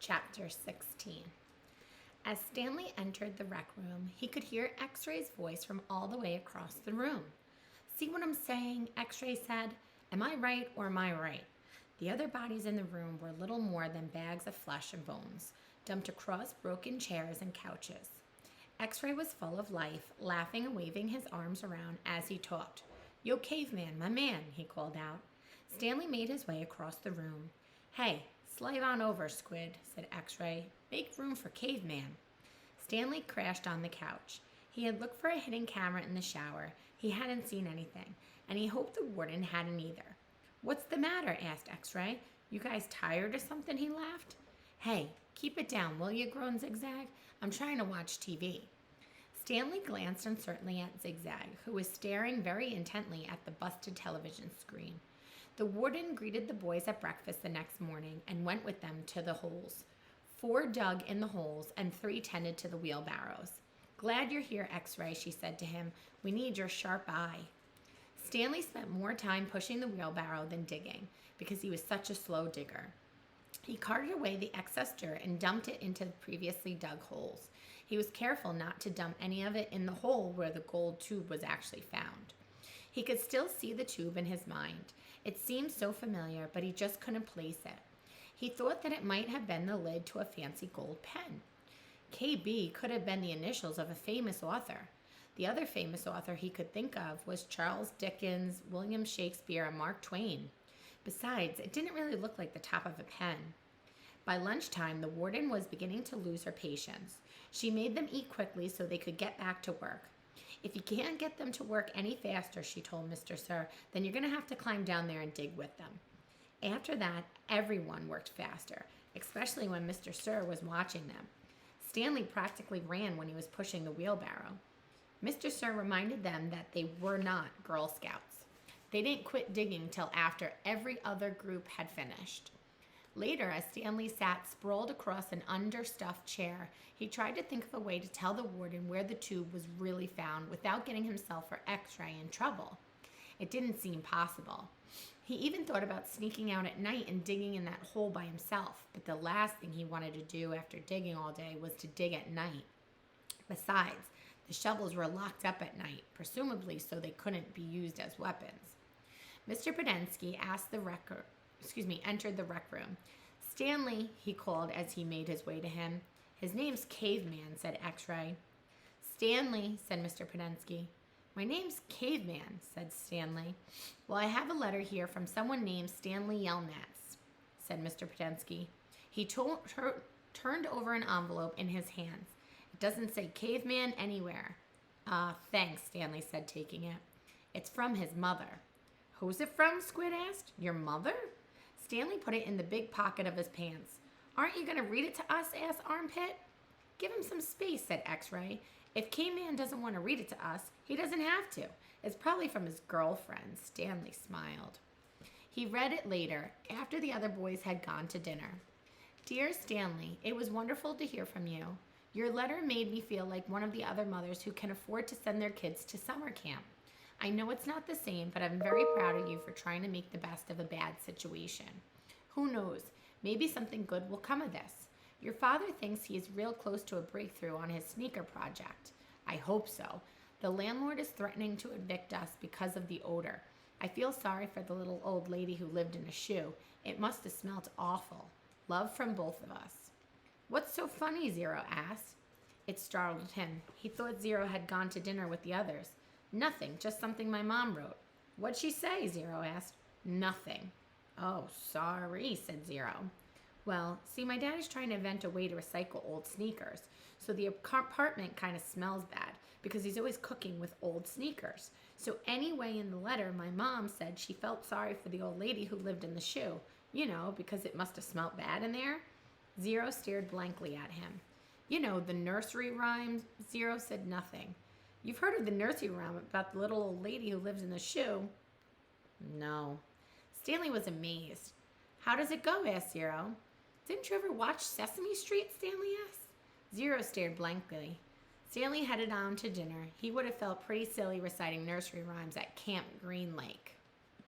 Chapter 16. As Stanley entered the rec room, he could hear X-Ray's voice from all the way across the room. "See what I'm saying?" X-Ray said. "Am I right or am I right?" The other bodies in the room were little more than bags of flesh and bones, dumped across broken chairs and couches. X-Ray was full of life, laughing and waving his arms around as he talked. "Yo, caveman, my man," he called out. Stanley made his way across the room. "Hey, slide on over, Squid," said X-Ray. "Make room for caveman." Stanley crashed on the couch. He had looked for a hidden camera in the shower. He hadn't seen anything, and he hoped the warden hadn't either. "What's the matter?" asked X-Ray. "You guys tired or something?" he laughed. "Hey, keep it down, will you?" groaned Zigzag. "I'm trying to watch TV." Stanley glanced uncertainly at Zigzag, who was staring very intently at the busted television screen. The warden greeted the boys at breakfast the next morning and went with them to the holes. 4 dug in the holes and 3 tended to the wheelbarrows. "Glad you're here, X-Ray," she said to him. "We need your sharp eye." Stanley spent more time pushing the wheelbarrow than digging because he was such a slow digger. He carted away the excess dirt and dumped it into the previously dug holes. He was careful not to dump any of it in the hole where the gold tube was actually found. He could still see the tube in his mind. It seemed so familiar, but he just couldn't place it. He thought that it might have been the lid to a fancy gold pen. KB could have been the initials of a famous author. The other famous author he could think of was Charles Dickens, William Shakespeare, and Mark Twain. Besides, it didn't really look like the top of a pen. By lunchtime, the warden was beginning to lose her patience. She made them eat quickly so they could get back to work. "If you can't get them to work any faster," she told Mr. Sir, "then you're going to have to climb down there and dig with them." After that, everyone worked faster, especially when Mr. Sir was watching them. Stanley practically ran when he was pushing the wheelbarrow. Mr. Sir reminded them that they were not Girl Scouts. They didn't quit digging till after every other group had finished. Later, as Stanley sat sprawled across an understuffed chair, he tried to think of a way to tell the warden where the tube was really found without getting himself or X-Ray in trouble. It didn't seem possible. He even thought about sneaking out at night and digging in that hole by himself, but the last thing he wanted to do after digging all day was to dig at night. Besides, the shovels were locked up at night, presumably so they couldn't be used as weapons. Mr. Podensky entered the rec room. "Stanley," he called as he made his way to him. "His name's Caveman," said X-Ray. "Stanley," said Mr. Podensky. "My name's Caveman," said Stanley. "Well, I have a letter here from someone named Stanley Yelnats," said Mr. Podensky. He turned over an envelope in his hands. "It doesn't say Caveman anywhere." Thanks," Stanley said, taking it. "It's from his mother." "Who's it from?" Squid asked. "Your mother?" Stanley put it in the big pocket of his pants. "Aren't you going to read it to us?" asked Armpit. "Give him some space," said X-Ray. "If K-Man doesn't want to read it to us, he doesn't have to. It's probably from his girlfriend." Stanley smiled. He read it later, after the other boys had gone to dinner. "Dear Stanley, it was wonderful to hear from you. Your letter made me feel like one of the other mothers who can afford to send their kids to summer camp. I know it's not the same, but I'm very proud of you for trying to make the best of a bad situation. Who knows, maybe something good will come of this. Your father thinks he is real close to a breakthrough on his sneaker project. I hope so. The landlord is threatening to evict us because of the odor. I feel sorry for the little old lady who lived in a shoe. It must have smelt awful. Love from both of us." "What's so funny?" Zero asked. It startled him. He thought Zero had gone to dinner with the others. "Nothing, just something my mom wrote." "What'd she say?" Zero asked. "Nothing." "Oh, sorry," said Zero. "Well, see, my dad is trying to invent a way to recycle old sneakers, so the apartment kind of smells bad because he's always cooking with old sneakers. So anyway, in the letter, my mom said she felt sorry for the old lady who lived in the shoe, because it must have smelt bad in there." Zero stared blankly at him. "The nursery rhyme?" Zero said nothing. "You've heard of the nursery rhyme about the little old lady who lives in the shoe?" "No." Stanley was amazed. "How does it go?" asked Zero. "Didn't you ever watch Sesame Street?" Stanley asked. Zero stared blankly. Stanley headed on to dinner. He would have felt pretty silly reciting nursery rhymes at Camp Green Lake.